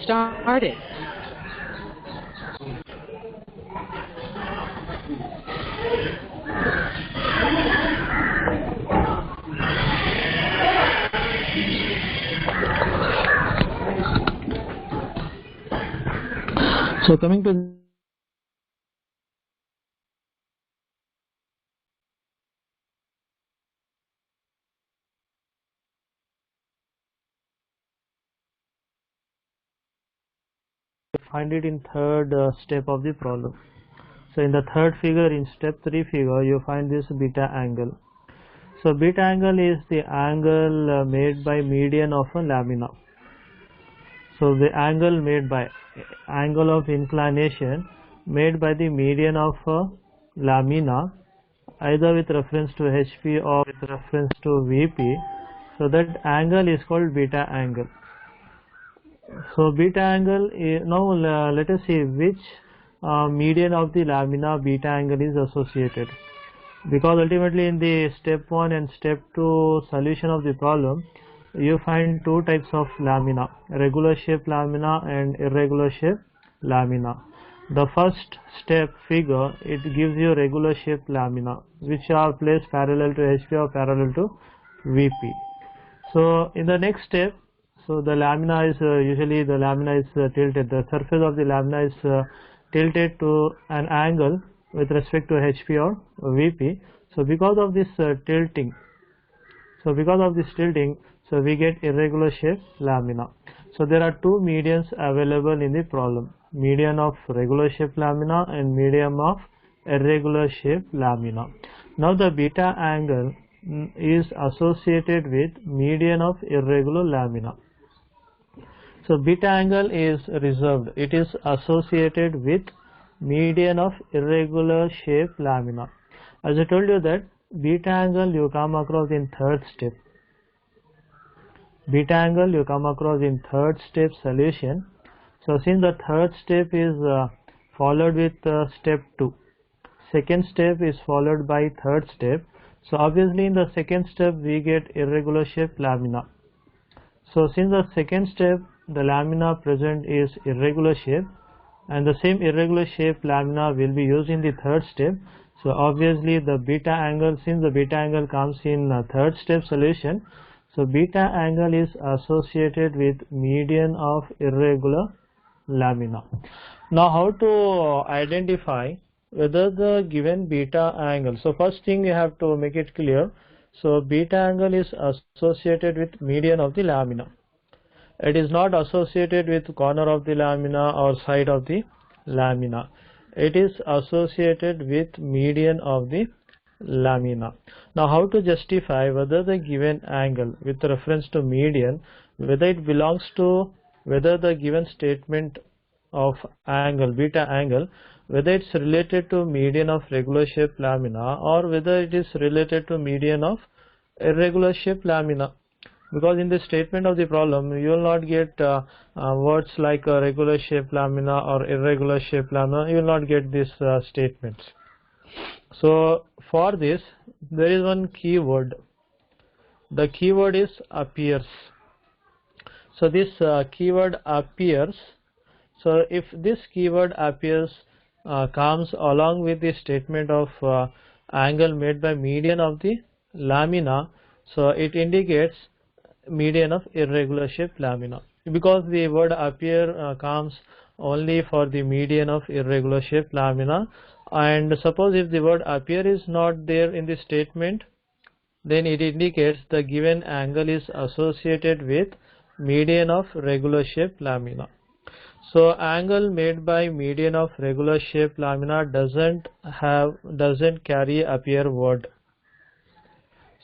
started. So coming to find it in third step of the problem. So in the third figure, in step 3 figure, you find this beta angle. So beta angle is the angle made by median of a lamina. So the angle made by angle of inclination made by the median of a lamina, either with reference to HP or with reference to VP. So that angle is called beta angle. So beta angle is, now let us see which median of the lamina beta angle is associated, because ultimately in the step 1 and step 2 solution of the problem you find two types of lamina, regular shape lamina and irregular shape lamina. The first step figure, it gives you regular shape lamina which are placed parallel to HP or parallel to VP. So in the next step, so the lamina is usually the lamina is tilted, the surface of the lamina is tilted to an angle with respect to HP or VP. So because of this tilting, so we get irregular shape lamina. So there are two medians available in the problem, median of regular shape lamina and median of irregular shape lamina. Now the beta angle is associated with median of irregular lamina. So beta angle is reserved, it is associated with median of irregular shape lamina. As I told you that beta angle you come across in third step. Beta angle you come across in third step solution. So since the third step is followed with step 2, second step is followed by third step. So obviously in the second step we get irregular shape lamina. So since the second step the lamina present is irregular shape, and the same irregular shape lamina will be used in the third step. So obviously the beta angle, since the beta angle comes in third step solution, so beta angle is associated with median of irregular lamina. Now how to identify whether the given beta angle, so first thing you have to make it clear, so beta angle is associated with median of the lamina. It is not associated with corner of the lamina or side of the lamina. It is associated with median of the lamina. Now how to justify whether the given angle with reference to median, whether it belongs to, whether the given statement of angle, beta angle, whether it's related to median of regular shape lamina or whether it is related to median of irregular shape lamina. Because in the statement of the problem you will not get words like regular shape lamina or irregular shape lamina, you will not get these statements. So for this there is one keyword, the keyword is appears. So this keyword appears, so if this keyword appears comes along with the statement of angle made by median of the lamina, so it indicates median of irregular shape lamina, because the word appear comes only for the median of irregular shape lamina. And suppose if the word appear is not there in the statement, then it indicates the given angle is associated with median of regular shape lamina. So angle made by median of regular shape lamina doesn't carry appear word.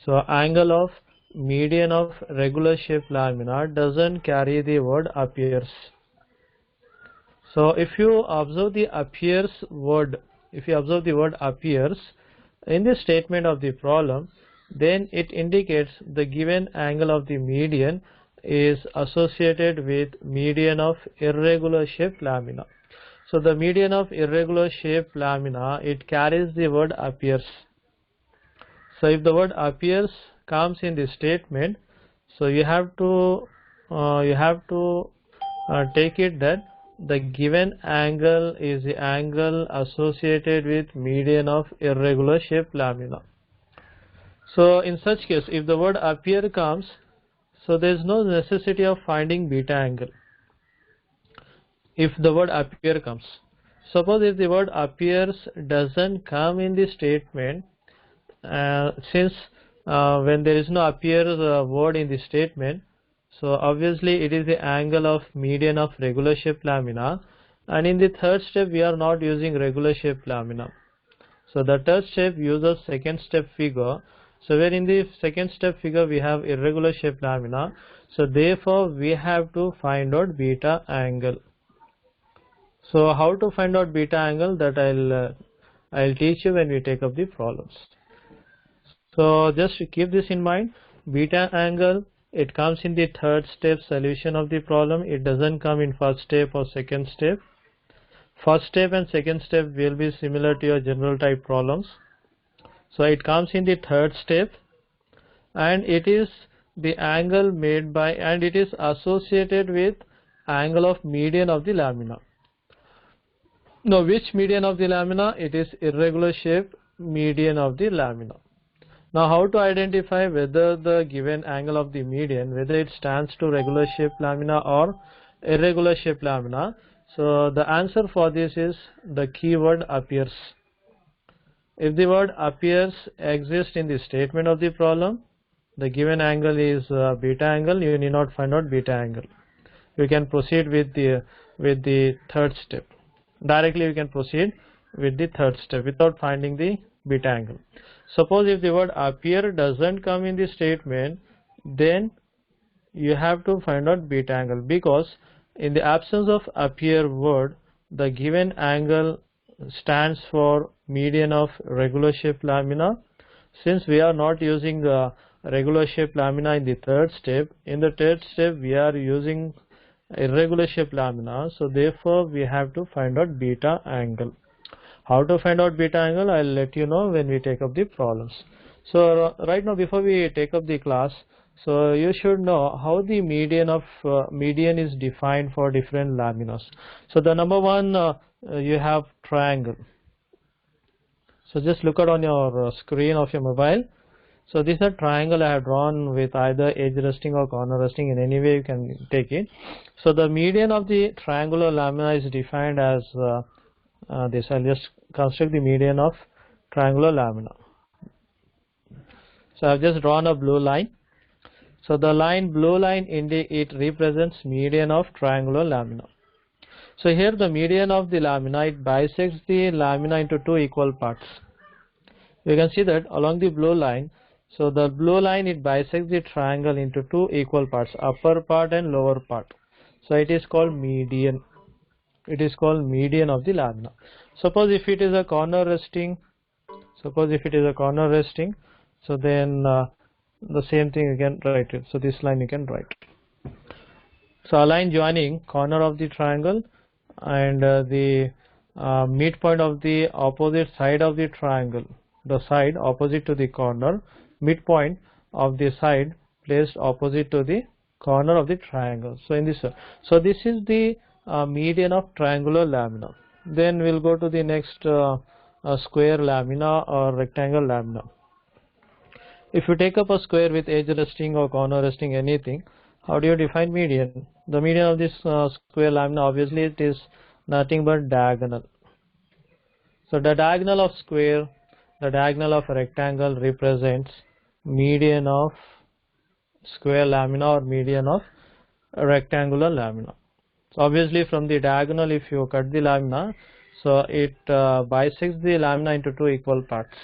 So angle of median of regular shape lamina doesn't carry the word appears. So if you observe the appears word, if you observe the word appears in the statement of the problem, then it indicates the given angle of the median is associated with median of irregular shape lamina. So the median of irregular shape lamina, it carries the word appears. So if the word appears comes in the statement, so you have to take it that the given angle is the angle associated with median of irregular shaped lamina. So in such case, if the word appear comes, so there is no necessity of finding beta angle. If the word appear comes, suppose if the word appears doesn't come in the statement, since when there is no appear word in the statement, so obviously it is the angle of median of regular shaped lamina, and in the third step we are not using regular shaped lamina. So the third step uses second step figure. So where in the second step figure we have irregular shaped lamina, so therefore we have to find out beta angle. So how to find out beta angle, that I'll teach you when we take up the problems. So just keep this in mind. Beta angle, it comes in the third step solution of the problem. It doesn't come in first step or second step. First step and second step will be similar to your general type problems. So it comes in the third step, and it is the angle made by, and it is associated with angle of median of the lamina. Now which median of the lamina? It is irregular shape median of the lamina. Now how to identify whether the given angle of the median, whether it stands to regular shaped lamina or irregular shaped lamina? So the answer for this is the keyword appears. If the word appears exists in the statement of the problem, the given angle is beta angle, you need not find out beta angle. You can proceed with the third step. Directly you can proceed with the third step without finding the beta angle. Suppose if the word appear doesn't come in the statement, then you have to find out beta angle, because in the absence of appear word, the given angle stands for median of regular shaped lamina. Since we are not using the regular shaped lamina in the third step, in the third step we are using irregular shaped lamina, so therefore we have to find out beta angle. How to find out beta angle, I'll let you know when we take up the problems. So right now, before we take up the class, so you should know how the median of median is defined for different laminas. So the number one, you have triangle. So just look at on your screen of your mobile. So this is a triangle I have drawn with either edge resting or corner resting. In any way you can take it. So the median of the triangular lamina is defined as this. I'll just construct the median of triangular lamina. So I've just drawn a blue line. So the blue line it represents median of triangular lamina. So here the median of the lamina, it bisects the lamina into two equal parts. You can see that along the blue line. So the blue line, it bisects the triangle into two equal parts, upper part and lower part. So it is called median. It is called median of the lamina. Suppose if it is a corner resting, so then the same thing you can write it. So this line you can write. So a line joining corner of the triangle and the midpoint of the opposite side of the triangle, the side opposite to the corner, midpoint of the side placed opposite to the corner of the triangle. So in this, so this is the median of triangular lamina. Then we'll go to the next square lamina or rectangle lamina. If you take up a square with edge resting or corner resting, anything, how do you define median? The median of this square lamina, obviously it is nothing but diagonal. So the diagonal of square, the diagonal of a rectangle represents median of square lamina or median of a rectangular lamina. So obviously from the diagonal, if you cut the lamina, so it bisects the lamina into two equal parts.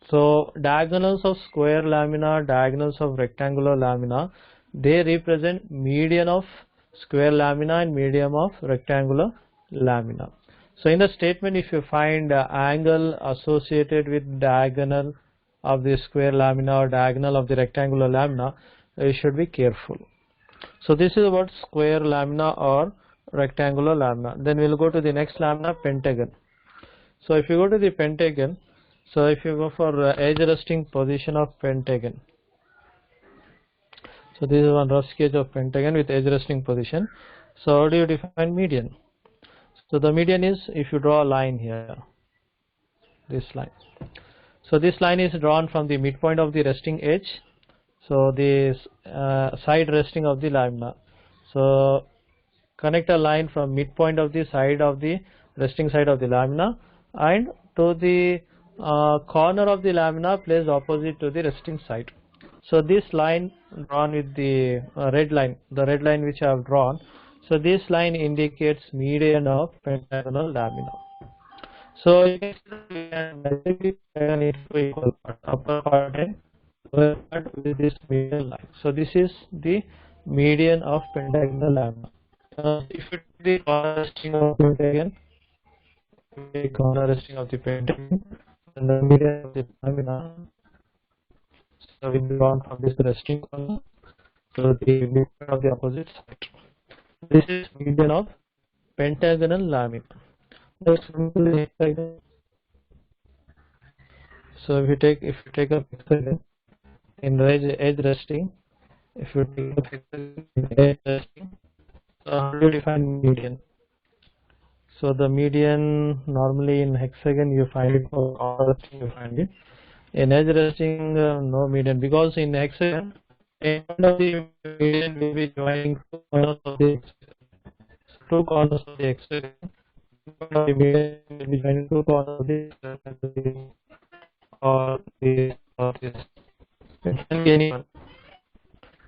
So diagonals of square lamina, diagonals of rectangular lamina, they represent median of square lamina and median of rectangular lamina. So in the statement, if you find angle associated with diagonal of the square lamina or diagonal of the rectangular lamina, you should be careful. So this is about square lamina or rectangular lamina. Then we'll go to the next lamina, pentagon. So if you go to the pentagon, so if you go for edge resting position of pentagon, So this is one rough sketch of pentagon with edge resting position. So how do you define median? So the median is, if you draw a line here, this line. So this line is drawn from the midpoint of the resting edge. So this side resting of the lamina. So connect a line from midpoint of the side of the resting side of the lamina and to the corner of the lamina placed opposite to the resting side. So this line drawn with the red line, the red line which I have drawn, so this line indicates median of pentagonal lamina. So you can basically into equal part, upper part and lower part with this median line. So this is the median of pentagonal lamina. If you take the corner resting of pentagon, and the median of the lamina, so we move on from this resting corner to the midpoint of the opposite side. This is median of pentagonal lamina. Let's simple hexagon. So if you take a hexagon in edge resting, if you take a hexagon in edge resting, so how do you define median? So the median normally in hexagon you find it, for corner resting you find it. In edge resting no median, because in hexagon end of the median will be joining two corners of the hexagon. The median will be joining two corners of the hexagon or this or this. It can be anyone.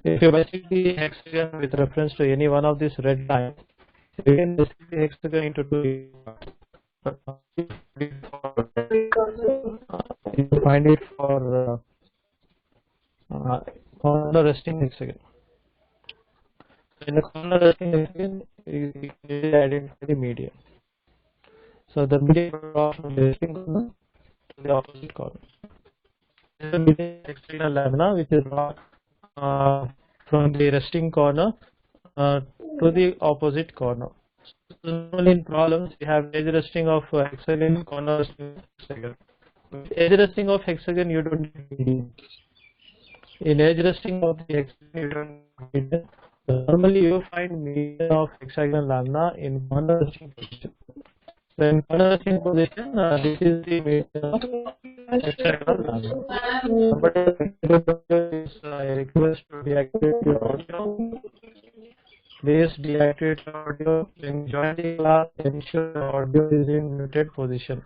If you basically the hexagon with reference to any one of these red lines, you can basically the hexagon into two parts. You find it for corner resting hexagon. In the corner resting hexagon, you can identify the median. So the median from the resting corner to the opposite corner. This is the median hexagonal lamina, which is from the resting corner to the opposite corner. So normally in problems we have edge resting of hexagon, corner resting of hexagon. Edge resting of hexagon you don't need median. In edge resting of the hexagon you don't need median. Normally you find median of hexagonal lamina in corner resting position. So in corner resting position, this is the median of hexagonal lamina. But I request to deactivate your audio. Please deactivate your audio. When join the class, ensure the audio is in muted position.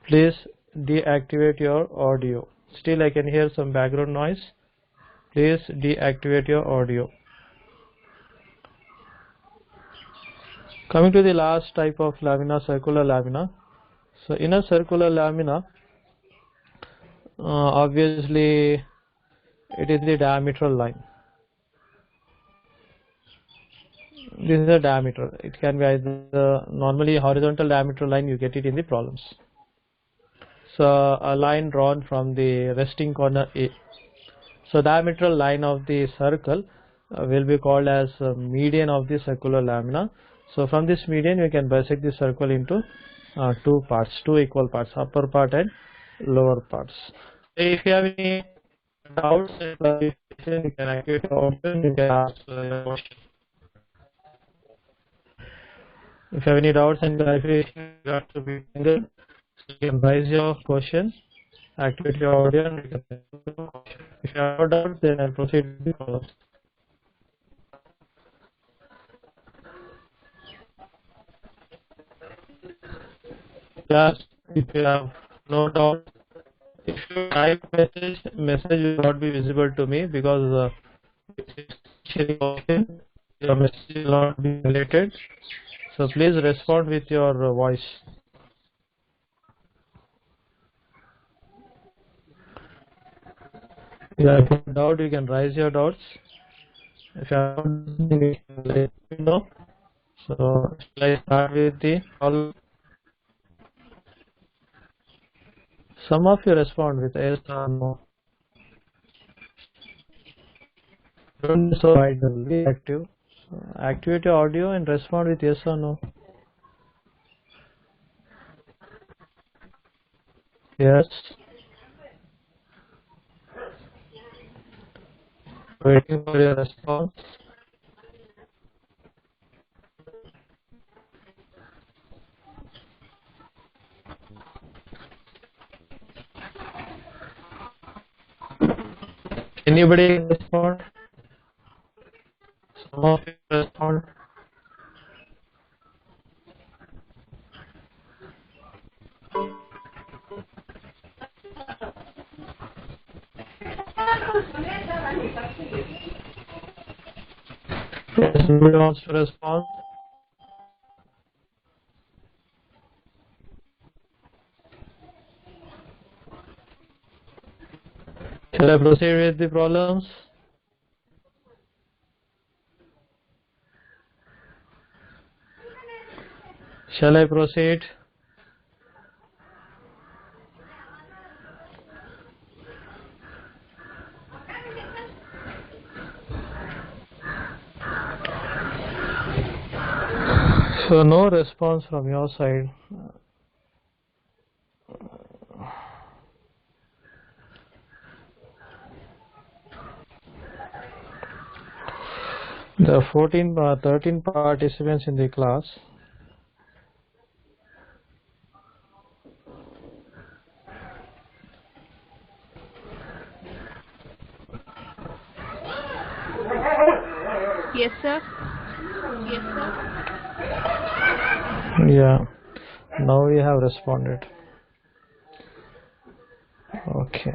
Please deactivate your audio. Still I can hear some background noise. Please deactivate your audio. Coming to the last type of lamina, circular lamina. So in a circular lamina, obviously it is the diametral line. This is a diameter. It can be either normally horizontal diameter line, you get it in the problems. So a line drawn from the resting corner A. So diametral line of the circle will be called as median of the circular lamina. So from this median you can bisect the circle into two equal parts, upper part and lower parts. If you have any doubts and clarification, you can activate the option, you can ask a question. If you have any doubts and clarification, you have to be single. So you can raise your question, activate your audio, and you can ask the question. If you have no doubt, then I'll proceed with the follow-up. Yes, if you have no doubt, if you type message will not be visible to me because your message will not be related. So please respond with your voice. Yeah, if you have doubt, you can raise your doubts. If you have something, you can let me know. So shall I start with the all? Some of you respond with yes or no. Don't be so idle, be active. Activate your audio and respond with yes or no. Yes. Waiting for your response. Anybody respond? Some of you respond. Somebody wants to respond? Shall I proceed with the problems? Shall I proceed? So no response from your side. There are 13 participants in the class. Yes, sir. Yes, sir. Yeah, now we have responded. Okay.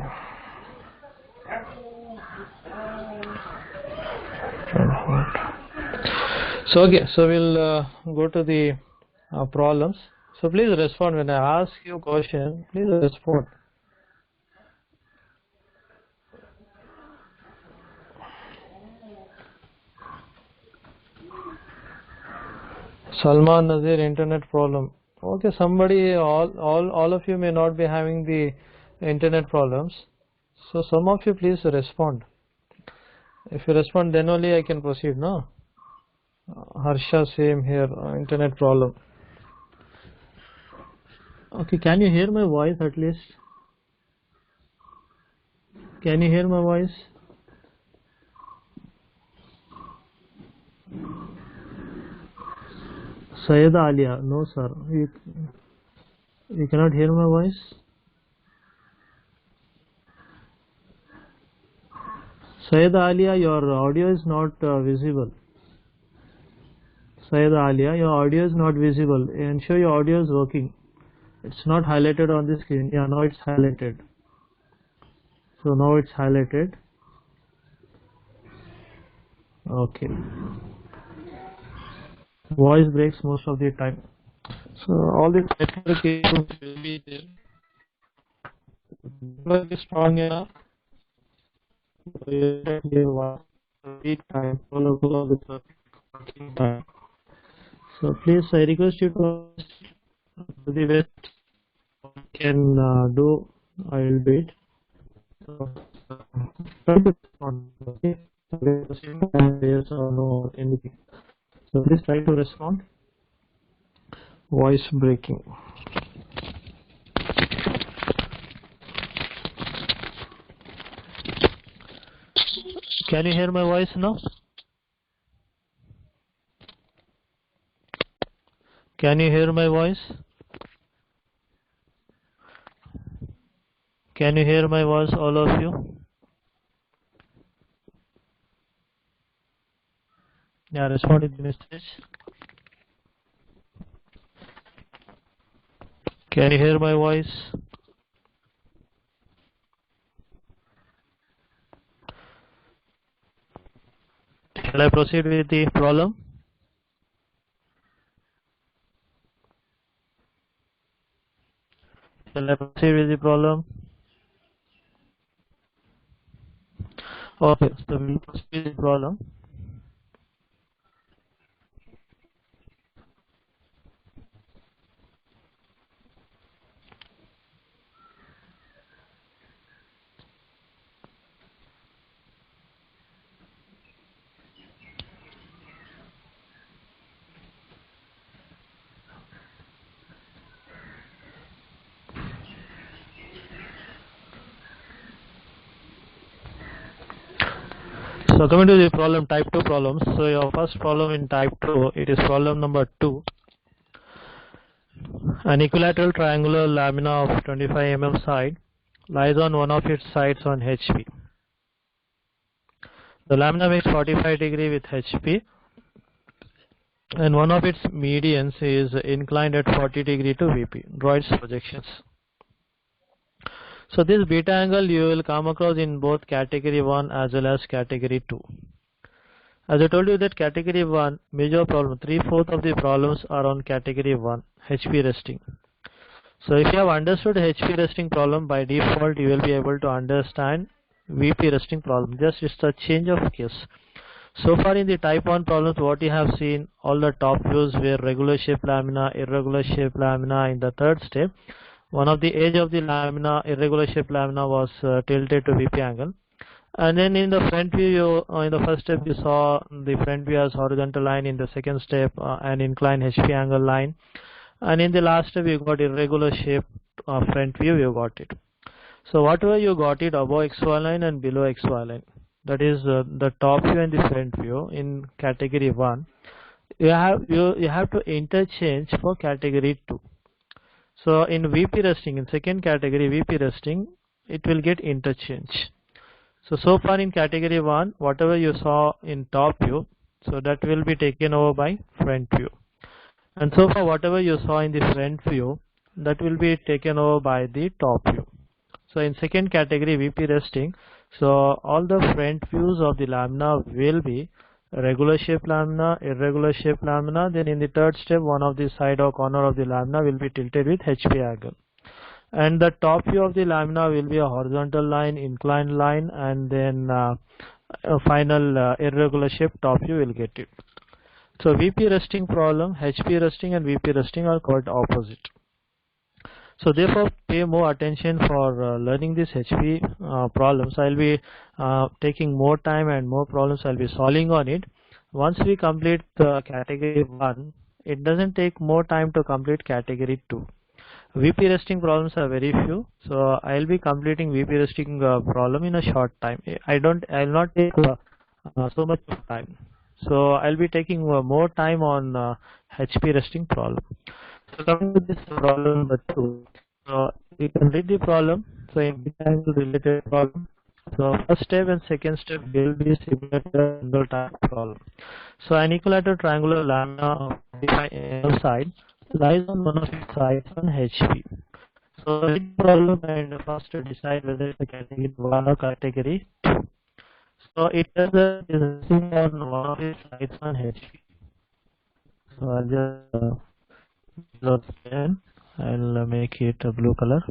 So okay, so we'll go to the problems. So please respond when I ask you question. Please respond. Salman Nazir, internet problem. Okay, somebody, all of you may not be having the internet problems. So some of you please respond. If you respond, then only I can proceed. No. Harsha, same here. Internet problem. Okay, can you hear my voice at least? Can you hear my voice? Sayeda Alia, no sir. You cannot hear my voice? Sayeda Alia, your audio is not visible. Sayeda Alia, your audio is not visible. Ensure your audio is working. It's not highlighted on the screen. Yeah, now it's highlighted. So now it's highlighted. Okay. Voice breaks most of the time. So all the network issues will be there. Network is strong enough. So please, I request you to do the best you can do. I will do it. So, try to respond. Okay. Yes or no, anything. So please try to respond. Voice breaking. Can you hear my voice now? Can you hear my voice? Can you hear my voice, all of you? Yeah, respond to the message. Can you hear my voice? Shall I proceed with the problem? Shall I proceed with the problem? Okay, so we'll proceed with the problem. So coming to the problem, type 2 problems. So your first problem in type 2, it is problem number 2. An equilateral triangular lamina of 25 mm side lies on one of its sides on HP. The lamina makes 45 degree with HP and one of its medians is inclined at 40 degree to VP. Draw its projections. So this beta angle you will come across in both category 1 as well as category 2. As I told you that category 1 major problem, 3/4 of the problems are on category 1, HP resting. So if you have understood HP resting problem, by default you will be able to understand VP resting problem. Just it's a change of case. So far in the type 1 problems, what you have seen, all the top views were regular shape lamina, irregular shape lamina. In the third step, one of the edge of the lamina, irregular shape lamina, was tilted to VP angle. And then in the front view, in the first step you saw the front view as horizontal line, in the second step an inclined HP angle line, and in the last step you got irregular shape front view, you got it. So whatever you got it above XY line and below XY line, that is the top view and the front view in category 1, you have to interchange for category 2. So in VP resting, in second category VP resting, it will get interchange. So far in category 1, whatever you saw in top view, so that will be taken over by front view. And so far whatever you saw in the front view, that will be taken over by the top view. So in second category VP resting, so all the front views of the lamina will be regular shape lamina, irregular shape lamina. Then in the third step, one of the side or corner of the lamina will be tilted with HP angle. And the top view of the lamina will be a horizontal line, inclined line, and then a final irregular shape top view will get it. So VP resting problem, HP resting and VP resting are quite opposite. So therefore pay more attention for learning this HP problems. I will be taking more time and more problems I will be solving on it. Once we complete the category 1, it doesn't take more time to complete category 2. VP resting problems are very few, so I will be completing VP resting problem in a short time. I will not take so much time. So I will be taking more time on HP resting problem. So coming to this problem number 2, so we can read the problem. So in beta angle related problem, so first step and second step will be similar to the angle type problem. So an equilateral triangular lamina of 45 mm side lies on one of its sides on HP. So read the problem and first decide whether it's a category 1 or category 2. So it is resting on one of its sides on HP. So I'll just I'll make it a blue color.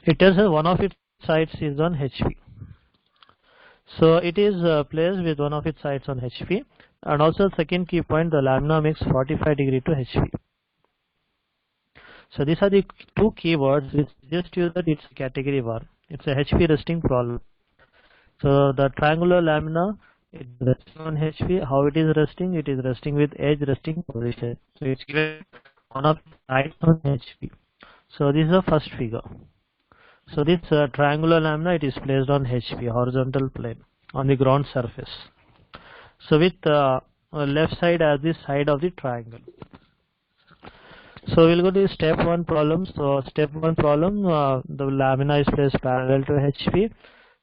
It tells us one of its sides is on HP. So it is placed with one of its sides on HP, and also second key point, the lamina makes 45 degree to HP. So these are the two keywords which suggest you that it's category 1. It's a HP resting problem. So the triangular lamina, it is resting on HP. How it is resting? It is resting with edge resting position. So it's given one of the sides on HP. So this is the first figure. So this triangular lamina, it is placed on HP, horizontal plane, on the ground surface. So with left side as the side of the triangle. So we'll go to step 1 problem. So step 1 problem, the lamina is placed parallel to HP.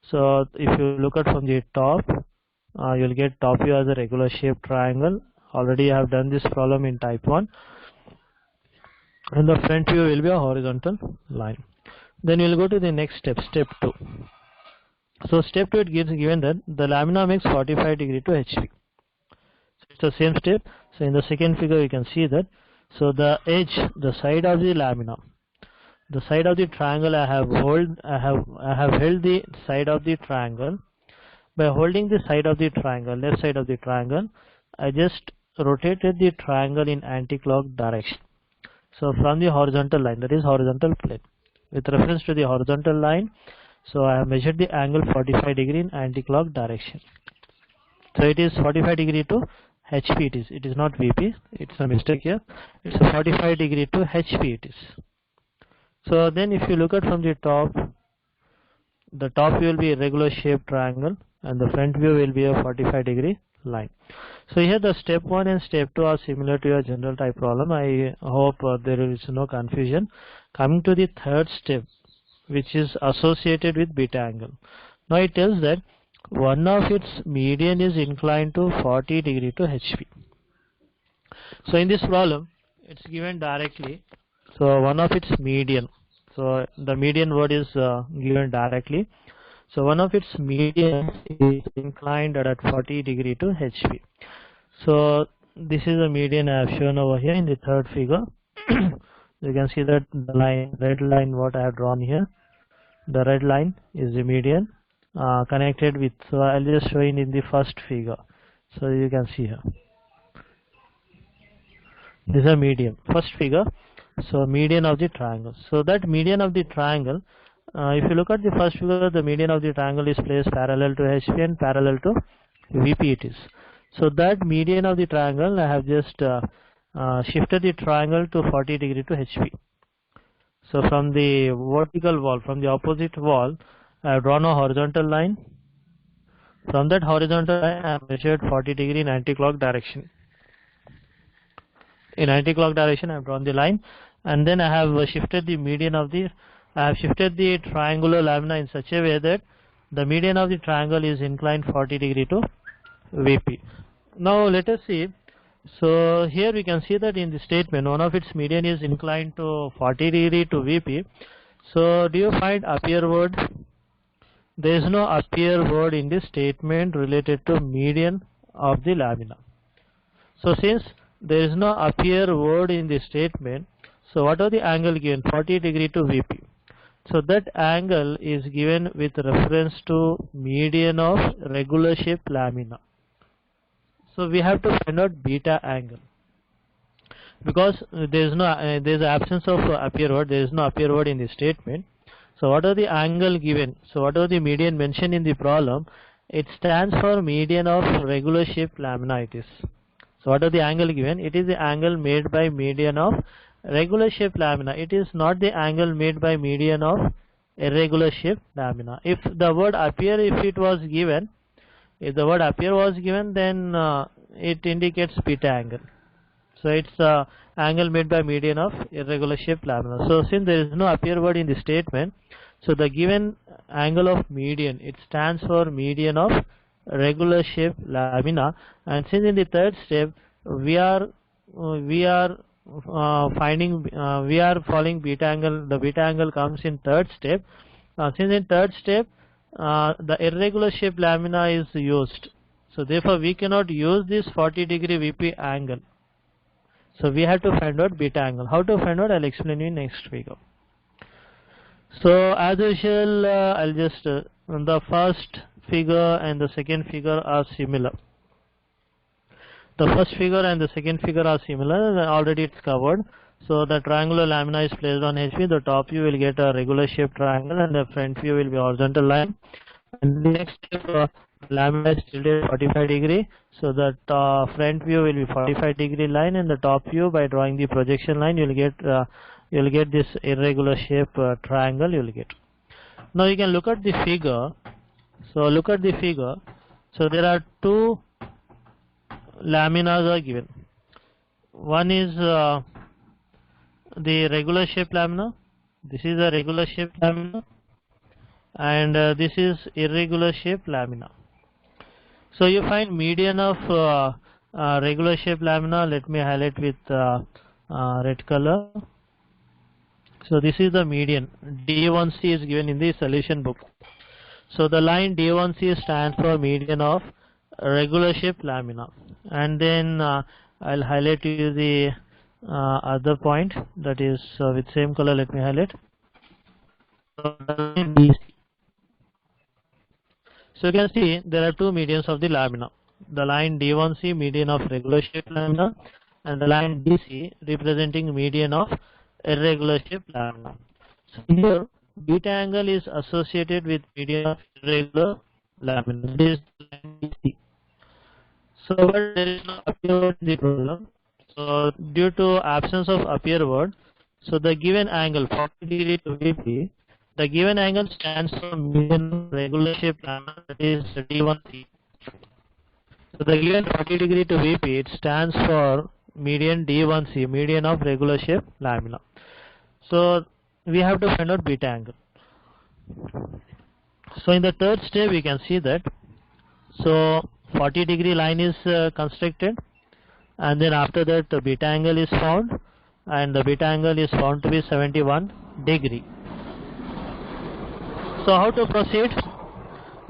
So if you look at from the top, you'll get top view as a regular shaped triangle. Already I have done this problem in type 1. And the front view will be a horizontal line. Then we'll go to the next step, step 2. So step 2, it gives given that the lamina makes 45 degree to HP. So it's the same step. So in the second figure you can see that. So the edge, the side of the lamina, the side of the triangle, I have held the side of the triangle. By holding the side of the triangle, left side of the triangle, I just rotated the triangle in anti-clock direction. So from the horizontal line, that is horizontal plane, with reference to the horizontal line, so I have measured the angle 45 degree in anti-clock direction. So it is 45 degree to HP. It is not VP. It's a mistake here. It's a 45 degree to HP. It is. So then if you look at from the top, the top will be irregular shaped triangle. and the front view will be a 45-degree line. So here the step 1 and step 2 are similar to your general type problem. I hope there is no confusion. Coming to the third step, which is associated with beta angle. Now it tells that one of its median is inclined to 40 degree to HP. So in this problem, it's given directly. So one of its median. So the median word is given directly. So one of its median is inclined at 40 degree to HP. So this is the median I have shown over here in the third figure. You can see that the line, red line what I have drawn here. The red line is the median connected with, so I'll just show it in the first figure. So you can see here. This is a median, first figure. So median of the triangle. So that median of the triangle, if you look at the first figure, the median of the triangle is placed parallel to HP and parallel to VP it is. So that median of the triangle, I have just shifted the triangle to 40 degree to HP. So from the vertical wall, from the opposite wall, I have drawn a horizontal line. From that horizontal line, I have measured 40 degree in anti-clock direction. In anti-clock direction, I have drawn the line, and then I have shifted the median of the, I have shifted the triangular lamina in such a way that the median of the triangle is inclined 40 degree to VP. Now let us see. So here we can see that in the statement, one of its median is inclined to 40 degree to VP. So do you find appear word? There is no appear word in this statement related to median of the lamina. So since there is no appear word in this statement, so what are the angle given? 40 degree to VP. So that angle is given with reference to median of regular shape lamina. So we have to find out beta angle, because there is no there is absence of appear word. There is no appear word in the statement. So what are the angle given? So what are the median mentioned in the problem? It stands for median of regular shape lamina it is. So what are the angle given? It is the angle made by median of regular shape lamina. It is not the angle made by median of irregular shape lamina. If the word appear, if it was given, if the word appear was given, then it indicates beta angle. So it's angle made by median of irregular shape lamina. So since there is no appear word in the statement, so the given angle of median, it stands for median of regular shape lamina. And since in the third step we are following beta angle, the beta angle comes in third step. Since in third step the irregular shape lamina is used, so therefore we cannot use this 40 degree VP angle. So we have to find out beta angle. How to find out, I'll explain you in next figure. So as usual, I'll just the first figure and the second figure are similar. The first figure and the second figure are similar, already it's covered. So the triangular lamina is placed on HP. The top view will get a regular shaped triangle and the front view will be horizontal line. And the next step, lamina is tilted 45 degree. So the front view will be 45 degree line, and the top view, by drawing the projection line, you will get this irregular shape triangle. You will get. Now you can look at the figure. So look at the figure. So there are two laminas are given. One is the regular shape lamina. This is a regular shape lamina, and this is irregular shape lamina. So you find median of regular shape lamina. Let me highlight with red color. So this is the median. D1C is given in the solution book. So the line D1C stands for median of regular shape lamina. And then I'll highlight you the other point, that is with same color. Let me highlight. So you can see there are two medians of the lamina. The line D1C, median of regular shape lamina, and the line DC representing median of irregular shape lamina. So here beta angle is associated with median of irregular lamina. This is line DC. So but there is no appear word in the problem. So due to absence of appear word, so the given angle 40 degree to VP, The given angle stands for median of regular shape lamina, that is D1C. So the given 40 degree to VP, it stands for median D1C, median of regular shape lamina. So we have to find out beta angle. So in the third step we can see that, so 40 degree line is constructed, and then after that the beta angle is found, and the beta angle is found to be 71 degree. So how to proceed?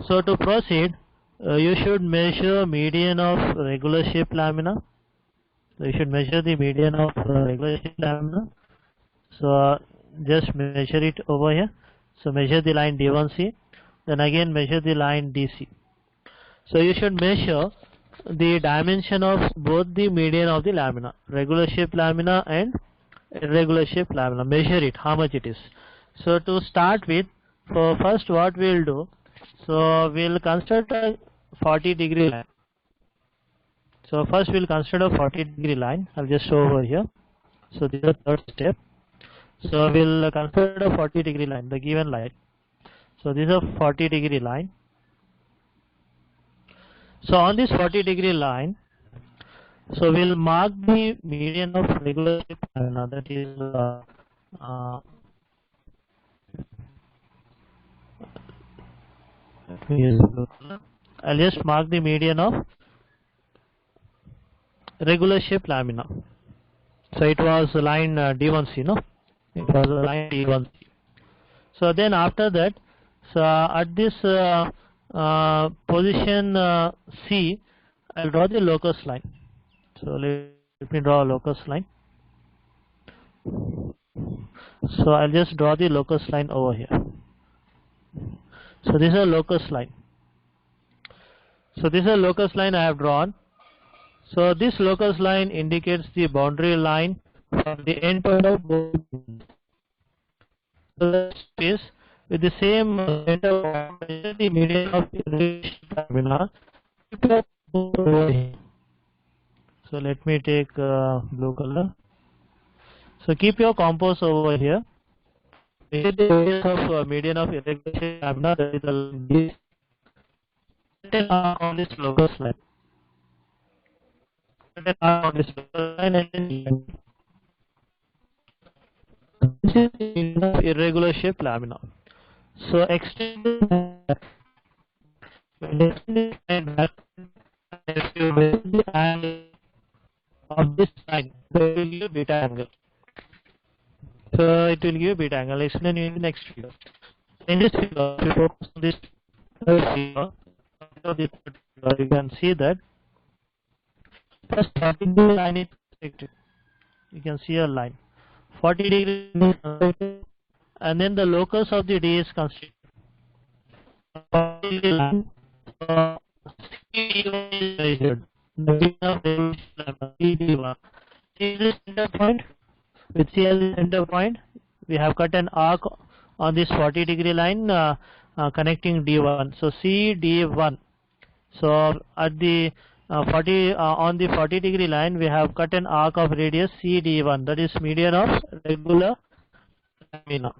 So to proceed, you should measure median of regular shape lamina. So you should measure the median of regular shape lamina. So just measure it over here. So measure the line D1C, then again measure the line DC. So you should measure the dimension of both the median of the lamina, regular shape lamina and irregular shape lamina. Measure it, how much it is. So to start with, for first what we will do, so we will construct a 40 degree line. So first we will consider 40 degree line. I'll just show over here. So this is the third step. So we will consider a 40 degree line, the given line. So this is a 40 degree line. So on this 40 degree line, so we'll mark the median of regular shape lamina, that is I'll just mark the median of regular shape lamina. So it was line D1C, no? It was a line D1C. So then after that, so at this position C, I'll draw the locus line. So let me draw a locus line. So I'll just draw the locus line over here. So this is a locus line. So this is a locus line I have drawn. So this locus line indicates the boundary line from the end point of both. So that is with the same center point, the median of the lamina. So let me take blue color. So keep your compass over here. Measure the radius of median of irregular shape lamina, that is the on this locus line. On this locus line, and then this is the median of irregular shape lamina. So extend back. If you measure the angle of this line, so it will give beta angle. So it will give beta angle. I'll explain you in the next figure. In this figure, if you focus on this third figure, you can see that first 40 degree line is constructed. You can see a line. 40 degree is constructed, and then the locus of the D is constructed. 40 degree line. CD1 is measured. The median of CD1. See this center point? With C as the center point, we have cut an arc on this 40 degree line connecting D1. So CD1. So at the on the 40 degree line, we have cut an arc of radius CD1. That is median of regular lamina.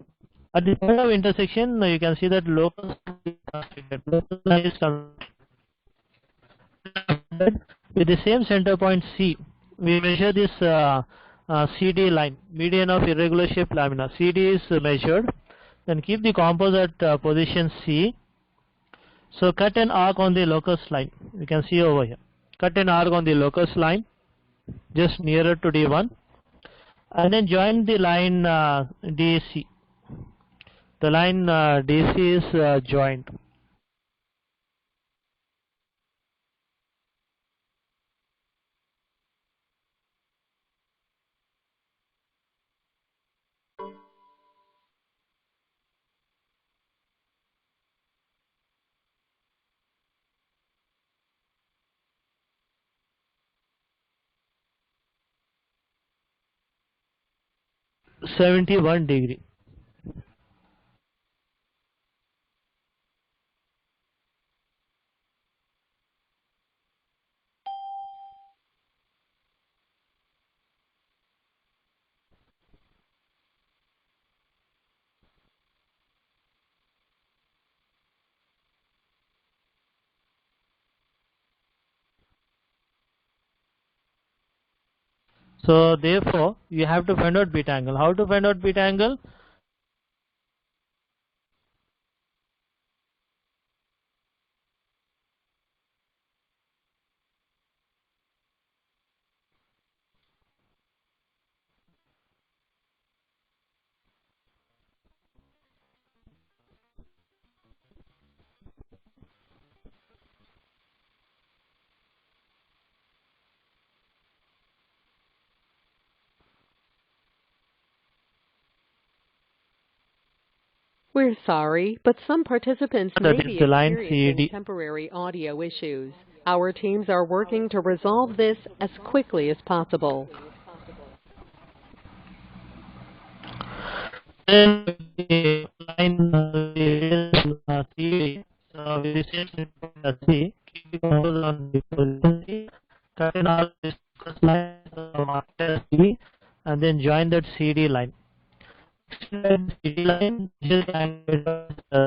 At the point of intersection, you can see that locus is constructed. Locus line is constructed. With the same center point C, we measure this CD line, median of irregular shape lamina. CD is measured. Then keep the compass at position C. So cut an arc on the locus line. You can see over here. Cut an arc on the locus line, just nearer to D1, and then join the line DC. The line DC is joined. .71 degree. So therefore you have to find out beta angle. How to find out beta angle? We're sorry, but some participants That may is be the line experiencing CED. temporary audio issues. Our teams are working to resolve this as quickly as possible. Then the line CED, we receive C, keep the composite on the position C, cut an arc this line after C, and then join that CD line. CD line, this line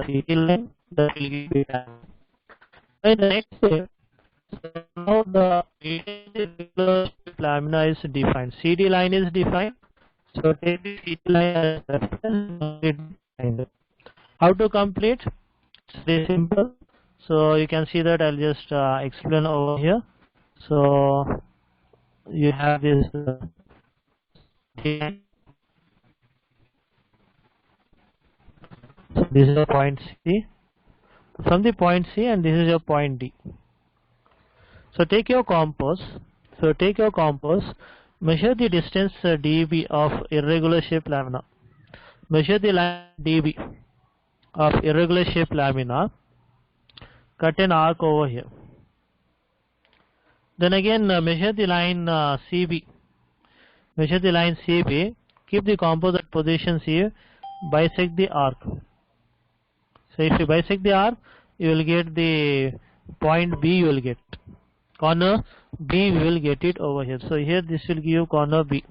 CD line, that will give beta. And the next step, now the irregular lamina is defined. CD line is defined. So take the CD line as reference. How to complete? It's very simple. So you can see that I'll just explain over here. So you have this so this is a point C. From the point C, and this is your point D. So take your compass. Measure the distance dB of irregular shaped lamina. Measure the line dB of irregular shaped lamina. Cut an arc over here. Then again measure the line CB. Measure the line CB. Keep the compass at position C. Bisect the arc. So if you bisect the arc, you will get the point B. You will get corner B. We will get it over here. So here this will give you corner B.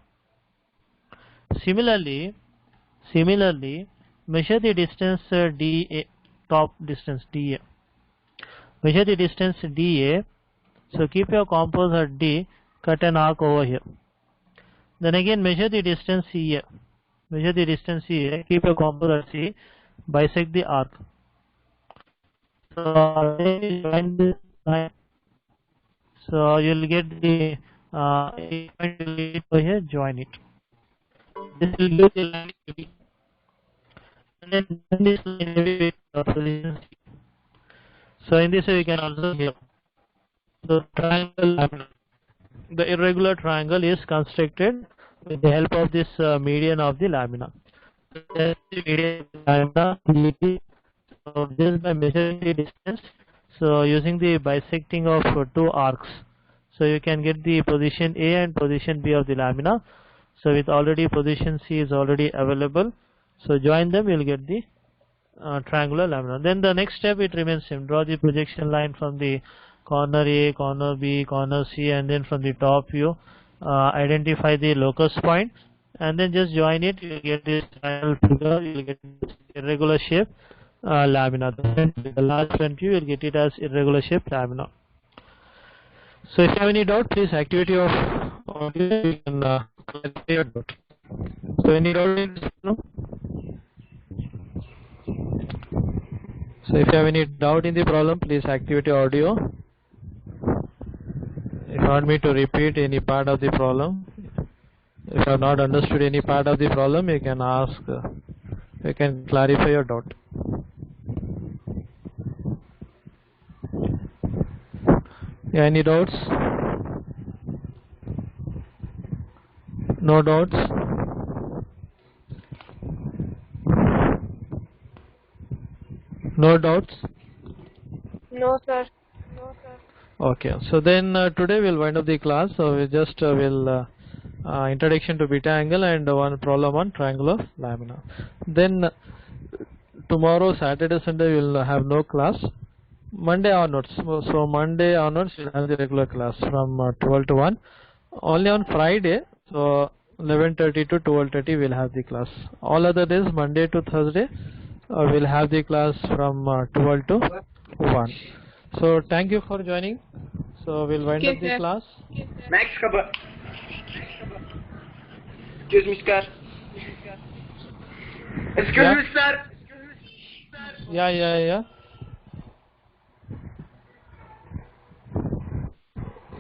Similarly, measure the distance DA, top distance DA. Measure the distance DA. So keep your compass at D. Cut an arc over here. Then again measure the distance CA. Measure the distance CA. Keep your compass at C. Bisect the arc. So join this line. So you'll get the point over here. Join it. This will give the line AB. And then this line AB with position C. So in this way we can also here. So triangle lamina. The irregular triangle is constructed with the help of this median of the lamina. That's the median of the lamina. So just by measuring the distance, so using the bisecting of two arcs, so you can get the position A and position B of the lamina. So with already position C is already available, so join them, you will get the triangular lamina. Then the next step, it remains same. Draw the projection line from the corner A, corner B, corner C, and then from the top view identify the locus point, and then just join it. You will get this triangle figure. You will get this irregular shape lamina. The last front view, you will get it as irregular shape lamina. So if you have any doubt, please activate your audio. You can clarify your doubt. So any doubt in this? No? So if you have any doubt in the problem, please activate your audio. If you want me to repeat any part of the problem, if you have not understood any part of the problem, you can ask, you can clarify your doubt. Yeah, any doubts? No doubts? No doubts? No, sir. Okay, so then today we'll wind up the class. So we just will introduction to beta angle and one problem on triangular lamina. Then tomorrow, Saturday, Sunday, we'll have no class. Monday onwards, so Monday onwards we'll have the regular class from 12 to 1. Only on Friday, so 11:30 to 12:30 we'll have the class. All other days, Monday to Thursday, we'll have the class from 12 to 1. So thank you for joining. So we'll wind up the class. Max cover. Excuse me, sir. Excuse me, sir. Yeah.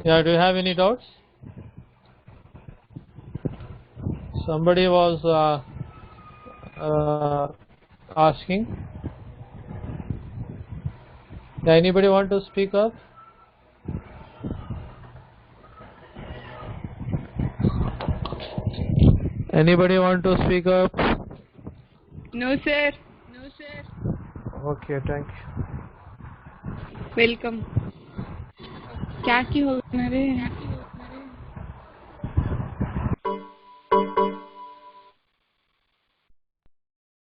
Yeah, do you have any doubts? Somebody was asking. Yeah, anybody want to speak up? Anybody want to speak up? No, sir. Okay, thank you. Welcome. क्या की हो ना रे